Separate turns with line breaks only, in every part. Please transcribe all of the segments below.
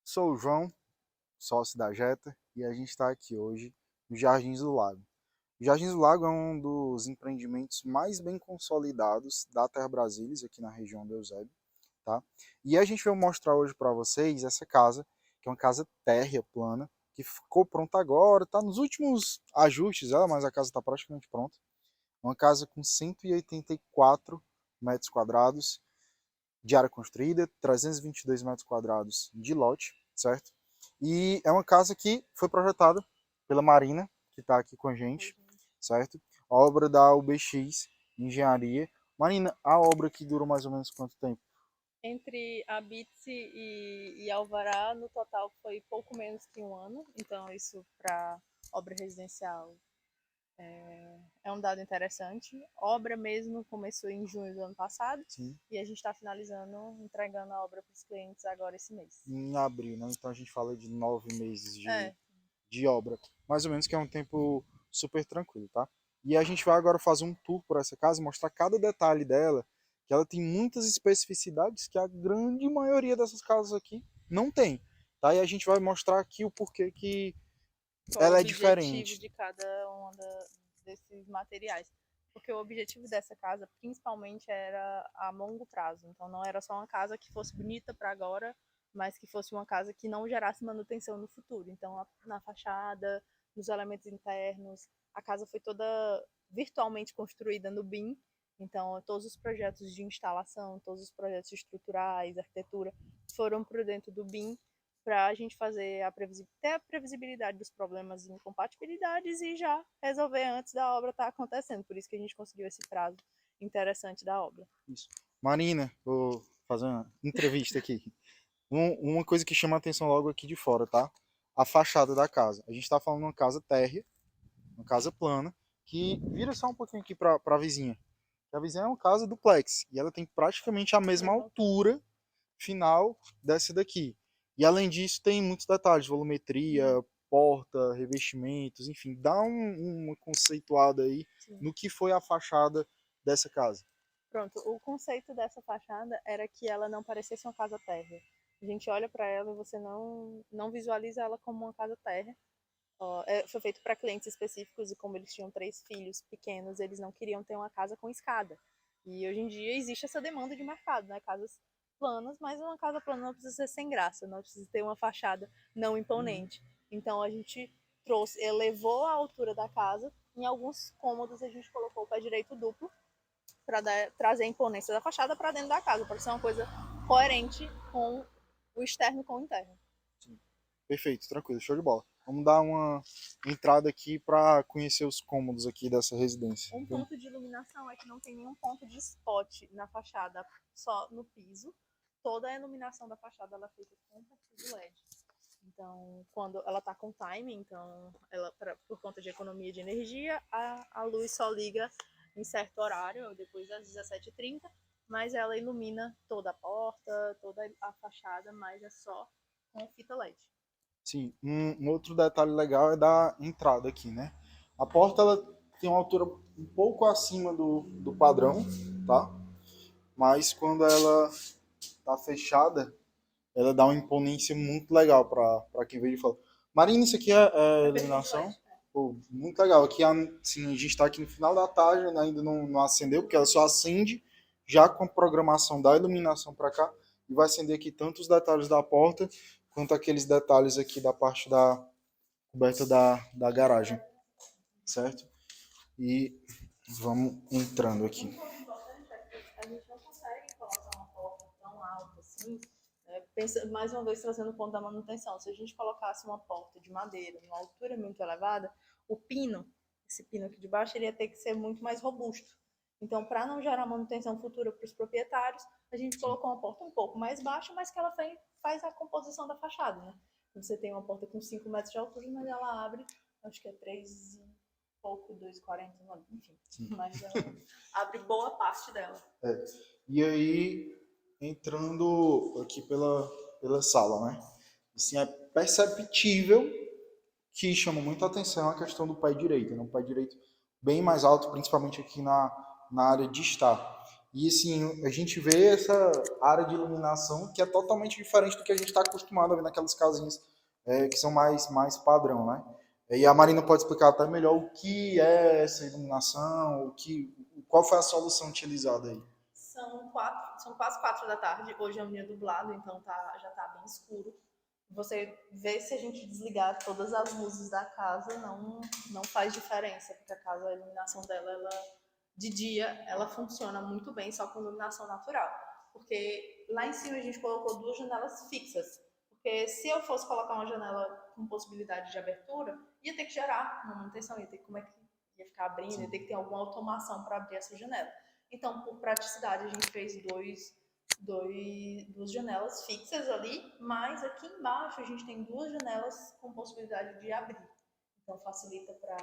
Sou o João, sócio da Jetta, e a gente está aqui hoje no Jardins do Lago. O Jardins do Lago é um dos empreendimentos mais bem consolidados da Terra Brasília, aqui na região do Eusébio, tá? E a gente vai mostrar hoje para vocês essa casa, que é uma casa térrea plana, que ficou pronta agora, está nos últimos ajustes dela, mas a casa está praticamente pronta. Uma casa com 184 metros quadrados de área construída, 322 metros quadrados de lote, certo? E é uma casa que foi projetada pela Marina, que está aqui com a gente, certo? Obra da UBX Engenharia. Marina, a obra que durou mais ou menos quanto tempo?
Entre a Bitse e Alvará, no total foi pouco menos que um ano. Então, isso para obra residencial é um dado interessante. Obra mesmo começou em junho do ano passado
Sim.
e a gente está finalizando, entregando a obra para os clientes agora esse mês.
Em abril, né? Então a gente fala de 9 meses
É,
de obra, mais ou menos, que é um tempo super tranquilo, tá? E a gente vai agora fazer um tour por essa casa e mostrar cada detalhe dela, que ela tem muitas especificidades que a grande maioria dessas casas aqui não tem, tá? E a gente vai mostrar aqui o porquê que
qual o
ela é
objetivo
diferente.
de cada desses materiais. Porque o objetivo dessa casa, principalmente, era a longo prazo. Então, não era só uma casa que fosse bonita para agora, mas que fosse uma casa que não gerasse manutenção no futuro. Então, na fachada, nos elementos internos, a casa foi toda virtualmente construída no BIM. Então, todos os projetos de instalação, todos os projetos estruturais, arquitetura, foram por dentro do BIM para a gente fazer ter a previsibilidade dos problemas e incompatibilidades e já resolver antes da obra estar acontecendo. Por isso que a gente conseguiu esse prazo interessante da obra.
Isso. Marina, vou fazer uma entrevista aqui. Uma coisa que chama a atenção logo aqui de fora, tá? A fachada da casa. A gente está falando de uma casa térrea, uma casa plana, que vira só um pouquinho aqui para a vizinha. A vizinha é uma casa duplex e ela tem praticamente a mesma
Mesma altura.
altura final dessa daqui. E além disso, tem muitos detalhes, volumetria,
Uhum.
porta, revestimentos, enfim, dá uma conceituada aí
Sim.
no que foi a fachada dessa casa.
Pronto, o conceito dessa fachada era que ela não parecesse uma casa térrea. A gente olha para ela e você não visualiza ela como uma casa térrea. Foi feito para clientes específicos e como eles tinham 3 filhos pequenos, eles não queriam ter uma casa com escada. E hoje em dia existe essa demanda de mercado, né? Casas planas, mas uma casa plana não precisa ser sem graça, não precisa ter uma fachada não
Uhum.
imponente. Então a gente elevou a altura da casa. Em alguns cômodos a gente colocou o pé direito duplo para trazer a imponência da fachada para dentro da casa, para ser uma coisa coerente com o externo com o interno.
Sim. Perfeito, tranquilo, show de bola. Vamos dar uma entrada aqui para conhecer os cômodos aqui dessa residência.
Um ponto de iluminação é que não tem nenhum ponto de spot na fachada, só no piso. Toda a iluminação da fachada ela é feita com partido LED. Então, quando ela está com timing, então por conta de economia de energia, a luz só liga em certo horário, depois das 17h30, mas ela ilumina toda a porta, toda a fachada, mas é só com fita LED.
Sim, um outro detalhe legal é da entrada aqui, né? A porta ela tem uma altura um pouco acima do padrão, tá? Mas quando ela tá fechada, ela dá uma imponência muito legal para quem veio de fora. Marina, isso aqui é
É perfeito
iluminação?
LED.
Pô, muito legal. Aqui assim, a gente está aqui no final da tarde, né, ainda não acendeu, porque ela só acende já com a programação da iluminação para cá. E vai acender aqui tanto os detalhes da porta, quanto aqueles detalhes aqui da parte da coberta da garagem, certo? E vamos entrando
Um
aqui.
ponto importante é que a gente não consegue colocar uma porta tão alta assim, né? Pensa, mais uma vez trazendo o ponto da manutenção. Se a gente colocasse uma porta de madeira em uma altura muito elevada, o pino, esse pino aqui de baixo, ele ia ter que ser muito mais robusto. Então, para não gerar manutenção futura para os proprietários, a gente
Sim.
colocou uma porta um pouco mais baixa, mas que ela faz a composição da fachada, né? Você tem uma porta com 5 metros de altura, mas ela abre, acho que é 3 e pouco, 2,40, enfim.
Sim.
Mas ela abre boa parte dela.
É. E aí, entrando aqui pela sala, né? Assim, é perceptível que chama muita atenção a questão do pé direito, né? O pé direito bem mais alto, principalmente aqui na área de estar. E assim, a gente vê essa área de iluminação que é totalmente diferente do que a gente está acostumado a ver naquelas casinhas que são mais padrão, né? E a Marina pode explicar até melhor o que é essa iluminação, qual foi a solução utilizada aí.
São quase 4 da tarde. Hoje é um dia nublado, então já tá bem escuro. Você vê, se a gente desligar todas as luzes da casa, não faz diferença, porque a casa, a iluminação dela, de dia, ela funciona muito bem só com iluminação natural. Porque lá em cima a gente colocou 2 janelas fixas. Porque se eu fosse colocar uma janela com possibilidade de abertura, ia ter que gerar uma manutenção, ia ter como é que ia ficar abrindo, ia ter que ter alguma automação para abrir essa janela. Então, por praticidade, a gente fez duas janelas fixas ali, mas aqui embaixo a gente tem 2 janelas com possibilidade de abrir. Então facilita para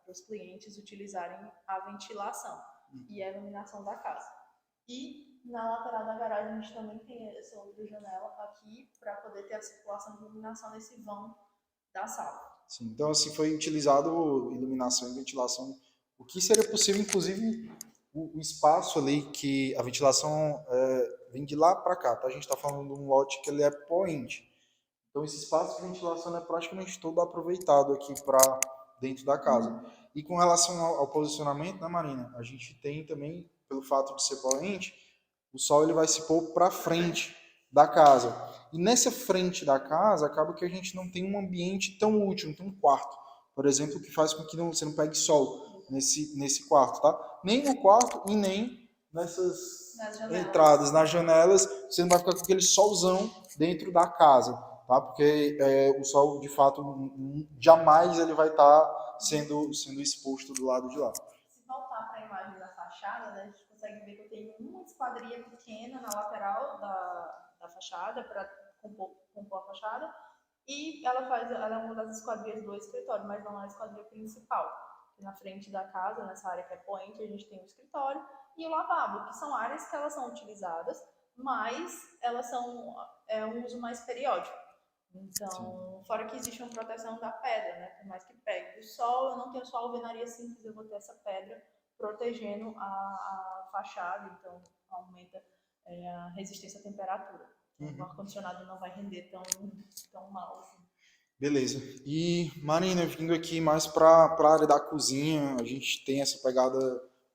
os clientes utilizarem a ventilação e a iluminação da casa. E na lateral da garagem a gente também tem essa outra janela aqui para poder ter a circulação de iluminação nesse vão da sala.
Sim, então, assim, foi utilizado iluminação e ventilação, o que seria possível, inclusive, o espaço ali que a ventilação vem de lá para cá, tá? A gente está falando de um lote que ele é poente. Então, esse espaço de ventilação é praticamente todo aproveitado aqui para dentro da casa. E com relação ao posicionamento, né, Marina? A gente tem também, pelo fato de ser poente, o sol ele vai se pôr para frente da casa. E nessa frente da casa, acaba que a gente não tem um ambiente tão útil, não tem um quarto, por exemplo, que faz com que você não pegue sol nesse quarto, tá? Nem no quarto e nem nessas entradas, nas janelas, você não vai ficar com aquele solzão dentro da casa, tá? Porque o sol, de fato, jamais ele vai estar sendo exposto do lado de lá.
Se voltar para a imagem da fachada, né, a gente consegue ver que eu tenho uma esquadria pequena na lateral da fachada para compor a fachada, e ela é uma das esquadrias do escritório, mas não é a esquadria principal. Na frente da casa, nessa área que é poente, a gente tem o escritório e o lavabo, que são áreas que elas são utilizadas, mas elas são um uso mais periódico. Então, fora que existe uma proteção da pedra, né? Por mais que pegue o sol, eu não tenho só alvenaria simples, eu vou ter essa pedra protegendo a fachada, então aumenta a resistência à temperatura. Então, o ar-condicionado não vai render tão mal assim.
Beleza. E, Marina, vindo aqui mais para a área da cozinha, a gente tem essa pegada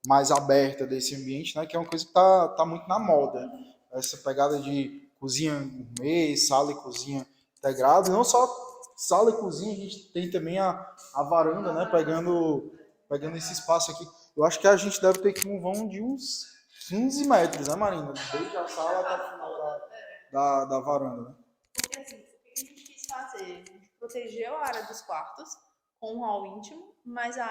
mais aberta desse ambiente, né? Que é uma coisa que tá muito na moda. Essa pegada de cozinha gourmet, sala e cozinha integrado. Não só sala e cozinha, a gente tem também a varanda, né? Pegando esse espaço aqui. Eu acho que a gente deve ter aqui um vão de uns 15 metros, né, Marina? Desde a sala até o final da varanda, né?
Porque assim, o que a gente quis fazer? A gente protegeu a área dos quartos com um hall íntimo, mas a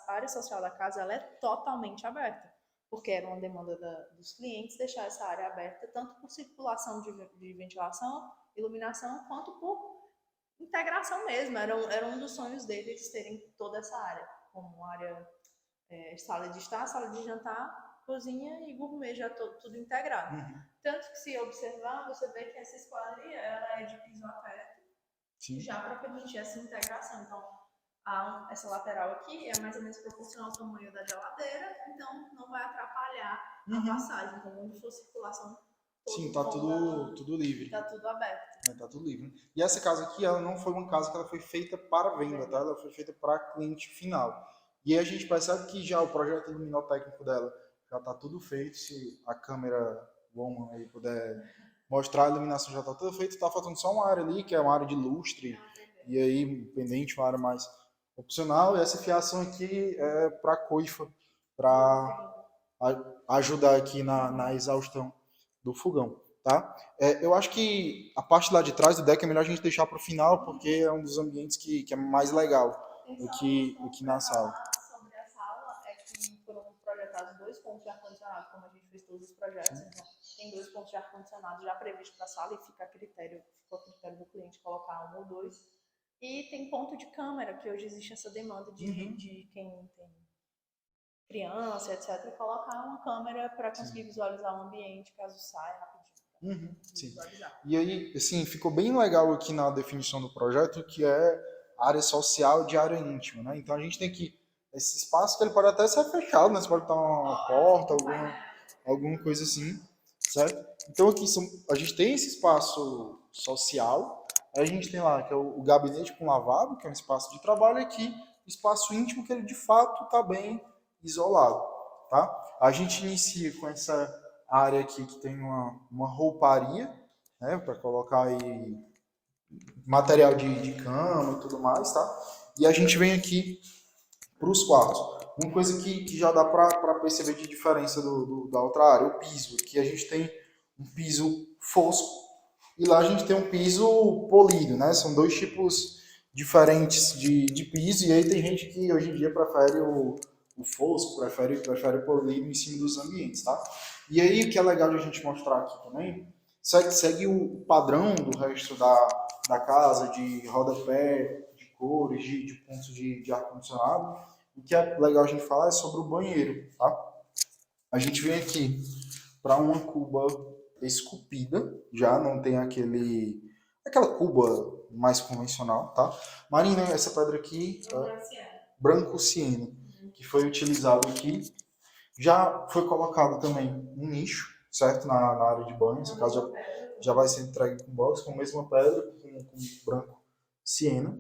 área social da casa ela é totalmente aberta, porque era uma demanda dos clientes deixar essa área aberta, tanto por circulação de ventilação, iluminação, quanto por integração mesmo. Era um dos sonhos deles terem toda essa área, como área sala de estar, sala de jantar, cozinha e gourmet, já tudo integrado. Tanto que, se observar, você vê que essa esquadria ela é de piso a teto, já para permitir essa integração. Então, essa lateral aqui é mais ou menos proporcional ao tamanho da geladeira, então não vai atrapalhar a passagem. Então, onde for circulação,
sim, tá tudo livre.
Tá tudo aberto.
Tá tudo livre. E essa casa aqui, ela não foi uma casa que ela foi feita para venda, tá? Ela foi feita para cliente final. E aí a gente percebe que já o projeto luminotécnico dela já tá tudo feito. Se a câmera Woman aí puder mostrar, a iluminação já tá tudo feito. Tá faltando só uma área ali, que é uma área de lustre. E aí, pendente, uma área mais opcional. E essa fiação aqui é para coifa, para ajudar aqui na exaustão do fogão, tá? Eu acho que a parte lá de trás do deck é melhor a gente deixar para o final, porque é um dos ambientes que é mais legal do que na sala.
Sobre a sala é que foram projetados 2 pontos de ar-condicionado, como a gente fez todos os projetos, então tem 2 pontos de ar-condicionado já previstos para a ssala e ficou a critério do cliente colocar 1 ou 2. E tem ponto de câmera, que hoje existe essa demanda de quem tem criança, etc., colocar uma câmera para conseguir visualizar o ambiente, caso saia rapidinho.
Sim. E aí, assim, ficou bem legal aqui na definição do projeto, que é área social de área íntima, né? Então a gente tem que esse espaço que ele pode até ser fechado, né? Você pode botar uma porta, alguma coisa assim, certo? Então aqui a gente tem esse espaço social, aí a gente tem lá que é o gabinete com lavabo, que é um espaço de trabalho, e aqui o espaço íntimo, que ele de fato está bem isolado, tá? A gente inicia com essa área aqui que tem uma rouparia, né, para colocar aí material de cama e tudo mais, tá? E a gente vem aqui para os quartos. Uma coisa que já dá para perceber de diferença da outra área, o piso. Aqui a gente tem um piso fosco e lá a gente tem um piso polido, né? São dois tipos diferentes de piso, e aí tem gente que hoje em dia prefere o fosco, prefere o polido em cima dos ambientes, tá? E aí o que é legal de a gente mostrar aqui também, segue o padrão do resto da casa, de rodapé, de cores, de pontos de ar-condicionado. O que é legal a gente falar é sobre o banheiro, tá? A gente vem aqui para uma cuba esculpida, já não tem aquela cuba mais convencional, tá? Marina, essa pedra aqui é branco siena, que foi utilizado aqui. Já foi colocado também um nicho, certo? Na área de banho. Essa casa já vai ser entregue com box, com a mesma pedra, com branco siena,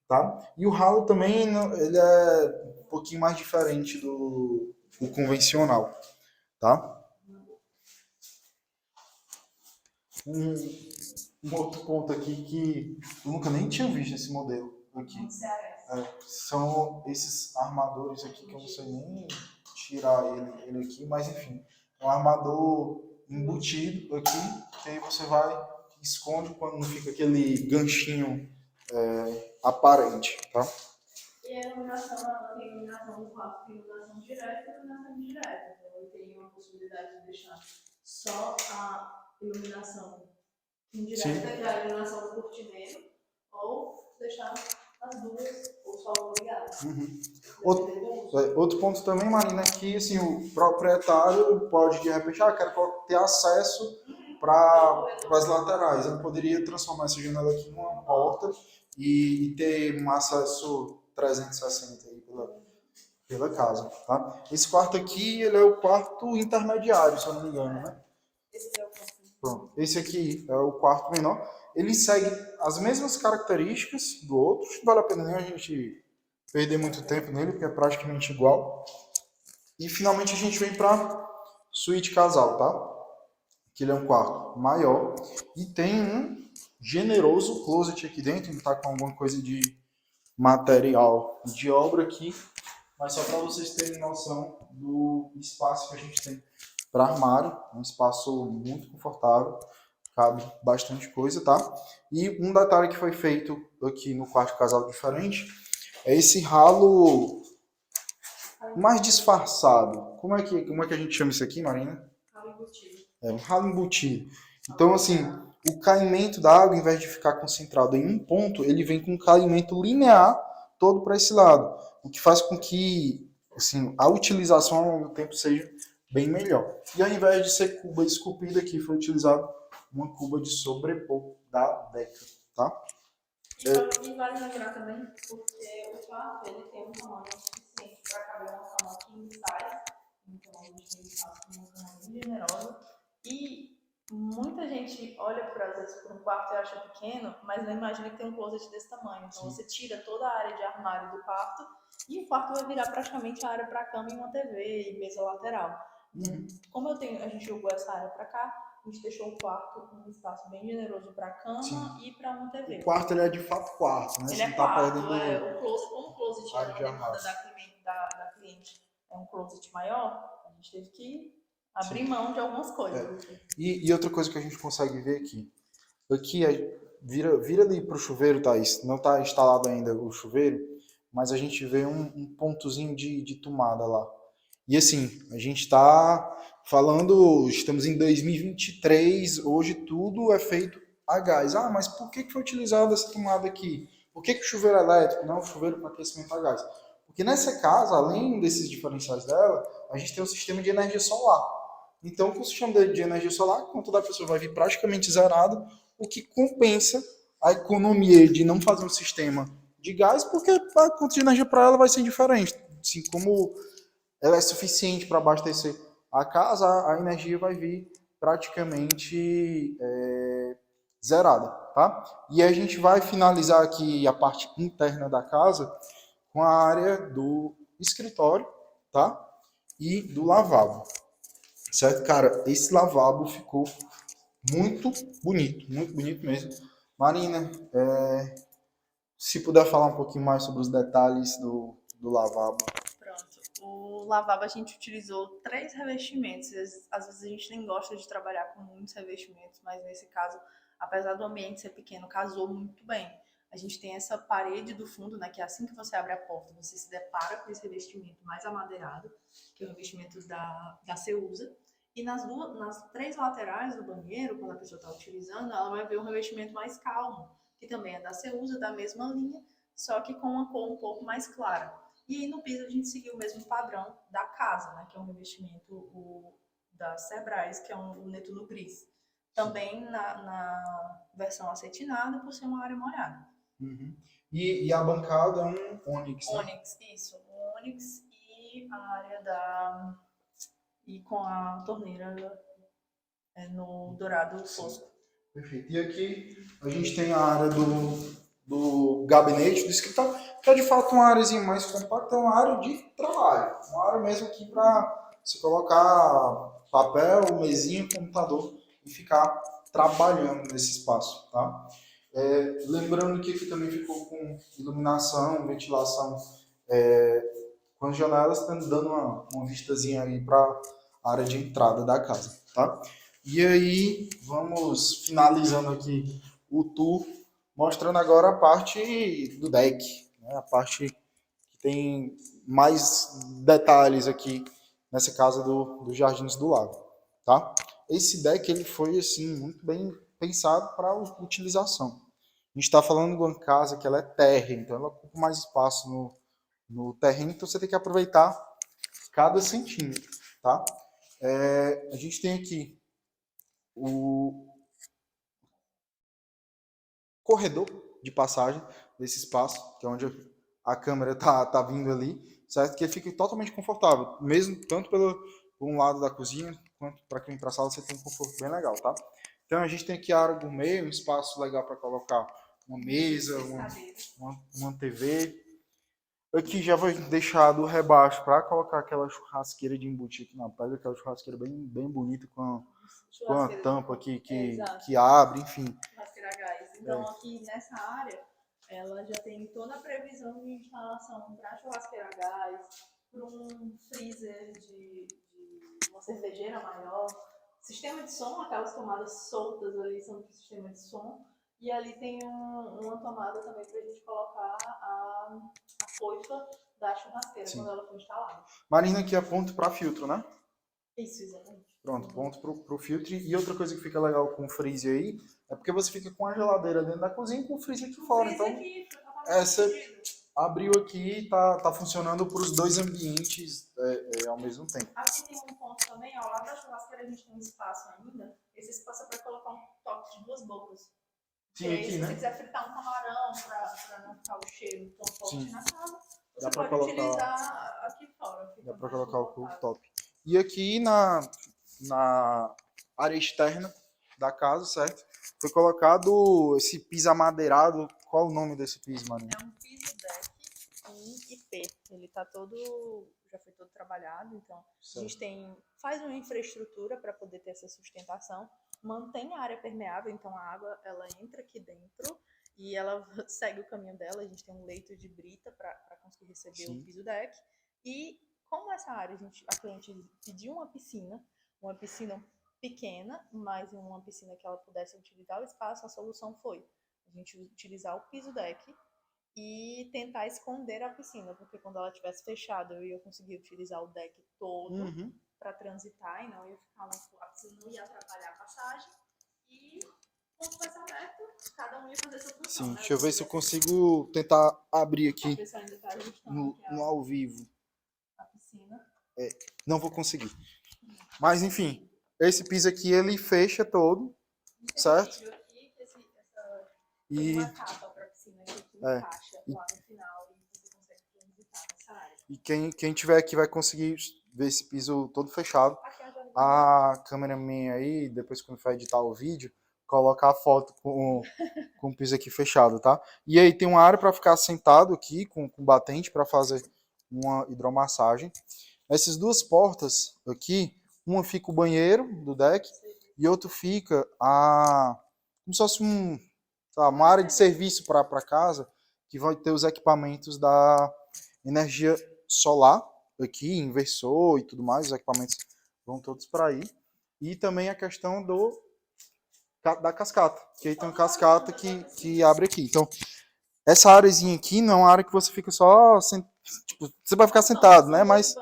tá? E o ralo também, ele é um pouquinho mais diferente do convencional, tá? Um outro ponto aqui que eu nunca nem tinha visto esse modelo aqui. São esses armadores aqui que eu não sei nem tirar ele aqui, mas enfim, é um armador embutido aqui, que aí você vai, esconde quando não fica aquele ganchinho aparente, tá?
E a iluminação, ela tem iluminação do quarto, tem iluminação direta e iluminação indireta. Então, eu tenho uma possibilidade de deixar só a iluminação indireta, que é a iluminação do cortineiro, ou deixar as duas, ou só uma ligada.
Outro ponto também, Marina, é que assim, o proprietário pode, de repente, quero ter acesso para as laterais. Ele poderia transformar essa janela aqui numa porta e ter um acesso 360 aí pela casa, tá? Esse quarto aqui, ele é o quarto intermediário, se eu não me engano, né?
Esse é o quarto.
Pronto. Esse aqui é o quarto menor. Ele segue as mesmas características do outro. Não vale a pena nem a gente perder muito tempo nele, porque é praticamente igual. E finalmente a gente vem para suíte casal, tá? Que ele é um quarto maior e tem um generoso closet aqui dentro. Ele tá com alguma coisa de material de obra aqui, mas só para vocês terem noção do espaço que a gente tem para armário. Um espaço muito confortável, cabe bastante coisa, tá? E um detalhe que foi feito aqui no quarto casal diferente é esse ralo mais disfarçado. Como é que a gente chama isso aqui, Marina?
Ralo embutido.
É um ralo embutido. Então, assim, o caimento da água, ao invés de ficar concentrado em um ponto, ele vem com um caimento linear todo para esse lado, o que faz com que, assim, a utilização ao longo do tempo seja bem melhor. E ao invés de ser cuba esculpida aqui, foi utilizado uma cuba de sobrepor da Deca, tá?
E vale lembrar também, porque o quarto ele tem um tamanho suficiente para caber uma cama king size, então a gente tem espaço para uma cama bem generosa. E muita gente olha, às vezes, por um quarto e acha pequeno, mas não imagina que tem um closet desse tamanho. Então você tira toda a área de armário do quarto e o quarto vai virar praticamente a área para cama e uma TV e mesa lateral. Como a gente jogou essa área para cá, a gente deixou o quarto com um espaço bem generoso para cama e para uma TV.
O quarto ele é de fato quarto, né?
Ele é quarto, como o closet é uma demanda da cliente, é um closet maior, a gente teve que abrir mão de algumas coisas.
E outra coisa que a gente consegue ver aqui vira ali para o chuveiro, Thaís. Não está instalado ainda o chuveiro, mas a gente vê um pontozinho de tomada lá. E assim, a gente está falando, estamos em 2023, hoje tudo é feito a gás. Mas por que foi utilizada essa tomada aqui? Por que o chuveiro elétrico, não o chuveiro para aquecimento a gás? Porque nessa casa, além desses diferenciais dela, a gente tem um sistema de energia solar. Então, com o sistema de energia solar, a conta da pessoa vai vir praticamente zerado, o que compensa a economia de não fazer um sistema de gás, porque a conta de energia para ela vai ser diferente. Assim como ela é suficiente para abastecer a casa, a energia vai vir praticamente zerada, tá? E a gente vai finalizar aqui a parte interna da casa com a área do escritório, tá? E do lavabo, certo? Cara, esse lavabo ficou muito bonito mesmo. Marina, se puder falar um pouquinho mais sobre os detalhes do lavabo.
Pronto. O lavabo a gente utilizou 3 revestimentos. Às vezes a gente nem gosta de trabalhar com muitos revestimentos, mas nesse caso, apesar do ambiente ser pequeno, casou muito bem. A gente tem essa parede do fundo, né, que é assim que você abre a porta, você se depara com esse revestimento mais amadeirado, que é o revestimento da Ceusa. E nas 3 laterais do banheiro, quando a pessoa está utilizando, ela vai ver um revestimento mais calmo, que também é da Ceusa, da mesma linha, só que com uma cor um pouco mais clara. E aí no piso a gente seguiu o mesmo padrão da casa, né, que é um revestimento da Sebrais, que é um netuno gris. Também na versão acetinada, por ser uma área molhada.
Uhum. E a bancada é um ônix, né?
Ônix, isso. Um ônix e a área e com a torneira no dourado fosco.
Perfeito. E aqui a gente tem a área do gabinete, do escritório, que é de fato uma área mais compacta, é uma área de trabalho. Uma área mesmo aqui para você colocar papel, mesinha, computador e ficar trabalhando nesse espaço, tá? Lembrando que aqui também ficou com iluminação, ventilação, com as janelas dando uma vistazinha aí para a área de entrada da casa, tá? E aí, vamos finalizando aqui o tour, mostrando agora a parte do deck, né? A parte que tem mais detalhes aqui nessa casa dos Jardins do Lago, tá? Esse deck ele foi assim muito bem pensado para a utilização. A gente está falando de uma casa que ela é térrea, então ela ocupa mais espaço no terreno, então você tem que aproveitar cada centímetro, tá? A gente tem aqui o corredor de passagem desse espaço, que é onde a câmera tá vindo ali, certo? Que ele fica totalmente confortável, mesmo tanto por um lado da cozinha, quanto para quem ir para a sala, você tem um conforto bem legal, tá? Então a gente tem aqui a área do meio, um espaço legal para colocar uma mesa, uma TV. Aqui já foi deixado o rebaixo para colocar aquela churrasqueira de embutir aqui na pedra, aquela churrasqueira bem bonita com a tampa aqui que abre, enfim.
Churrasqueira a gás. Então aqui nessa área, ela já tem toda a previsão de instalação para churrasqueira a gás, para um freezer de uma cervejeira maior, sistema de som, aquelas tomadas soltas ali são para o sistema de som. E ali tem uma tomada também para a gente colocar a coifa da churrasqueira. Sim. Quando ela for instalada.
Marina, aqui é ponto para filtro, né?
Isso, exatamente.
Pronto, ponto pro filtro. E outra coisa que fica legal com o freezer aí é porque você fica com a geladeira dentro da cozinha e com o freezer aqui fora. Então, você abriu aqui e tá funcionando para os dois ambientes ao mesmo tempo.
Aqui tem um ponto também, ó, lá da churrasqueira a gente tem um espaço ainda. Esse espaço é para colocar um toque de 2 bocas.
Sim, aqui,
se
né?
você quiser fritar um camarão para não ficar o cheiro tão forte na casa, você
pode
utilizar aqui fora.
Dá para colocar o cooktop. E aqui na área externa da casa, certo? Foi colocado esse piso amadeirado. Qual o nome desse piso, Marina?
É um piso deck em IP. Ele tá já foi todo trabalhado, então certo. A gente faz uma infraestrutura para poder ter essa sustentação, mantém a área permeável, então a água ela entra aqui dentro e ela segue o caminho dela. A gente tem um leito de brita para conseguir receber o piso deck. E como essa área a cliente pediu uma piscina pequena, mas uma piscina que ela pudesse utilizar o espaço, a solução foi a gente utilizar o piso deck e tentar esconder a piscina, porque quando ela estivesse fechada eu ia conseguir utilizar o deck todo para transitar e não ia ficar a piscina não ia atrapalhar a passagem e quando fosse aberto, cada um ia fazer essa função.
Sim,
né?
deixa eu ver se eu consigo tentar abrir aqui no ao vivo.
A piscina.
Não vou conseguir. Mas enfim, esse piso aqui ele fecha todo, certo?
E uma capa para piscina que encaixa lá no final e você consegue transitar nessa área.
E quem tiver aqui vai conseguir ver esse piso todo fechado.
Aqui
a cameraman aí, depois quando for editar o vídeo, colocar a foto com o piso aqui fechado, tá? E aí tem uma área para ficar sentado aqui com batente para fazer uma hidromassagem. Essas duas portas aqui, uma fica o banheiro do deck e outro fica como se fosse uma área de serviço para casa, que vai ter os equipamentos da energia solar aqui, inversor e tudo mais, os equipamentos vão todos para aí. E também a questão da cascata, que aí tem uma cascata que abre aqui. Então, essa áreazinha aqui não é uma área que você fica só, tipo, você vai ficar sentado, né? Mas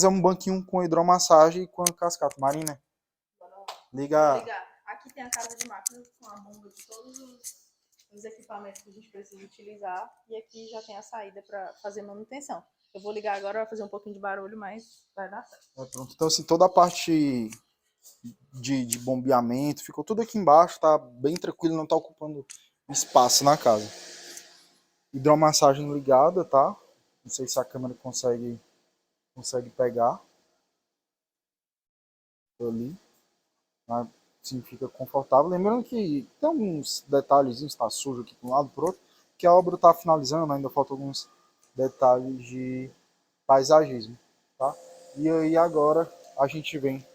é um banquinho com hidromassagem e com a cascata. Marina, liga.
Aqui tem a casa de máquinas com a bomba de todos os equipamentos que a gente precisa utilizar. E aqui já tem a saída para fazer manutenção. Eu vou ligar agora, vai fazer um pouquinho de barulho, mas vai dar certo.
Pronto. Então, assim, toda a parte de bombeamento ficou tudo aqui embaixo, tá bem tranquilo, não tá ocupando espaço na casa. Hidromassagem ligada, tá? Não sei se a câmera consegue pegar. Ali. Mas, sim, fica confortável. Lembrando que tem alguns detalhezinhos, está sujo aqui de um lado para outro, que a obra está finalizando, ainda faltam alguns detalhes de paisagismo, tá? E aí agora a gente vem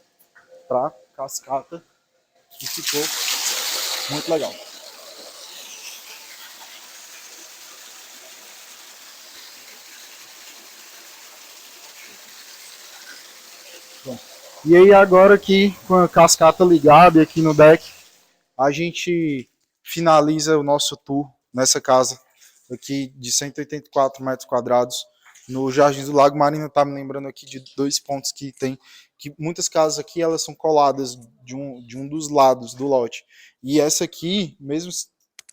para cascata, que ficou muito legal. Bom, e aí agora que com a cascata ligada aqui no deck, a gente finaliza o nosso tour nessa casa aqui de 184 metros quadrados no Jardins do Lago. Marina tá me lembrando aqui de dois pontos que tem, que muitas casas aqui elas são coladas de um dos lados do lote. E essa aqui, mesmo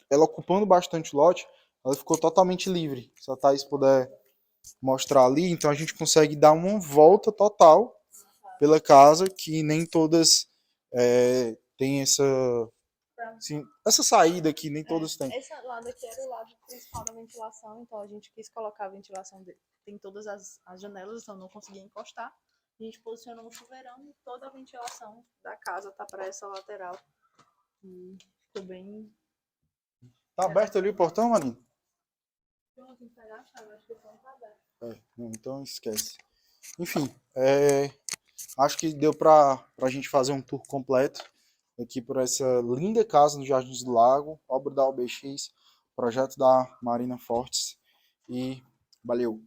ela ocupando bastante o lote, ela ficou totalmente livre. Se a Thaís puder mostrar ali, então a gente consegue dar uma volta total pela casa, que nem todas têm essa saída aqui, nem todas têm.
Esse lado aqui era o lado principal da ventilação, então a gente quis colocar a ventilação dele. Tem todas as janelas, então não conseguia encostar. A gente posicionou um chuveirão e toda a ventilação da casa tá para essa lateral. E ficou bem.
Tá aberto ali o portão, Marina?
Eu tenho que pegar a chave, acho que o portão tá aberto.
Então esquece. Enfim, acho que deu pra gente fazer um tour completo aqui por essa linda casa no Jardins do Lago, obra da OBX, projeto da Marina Fortes, e valeu!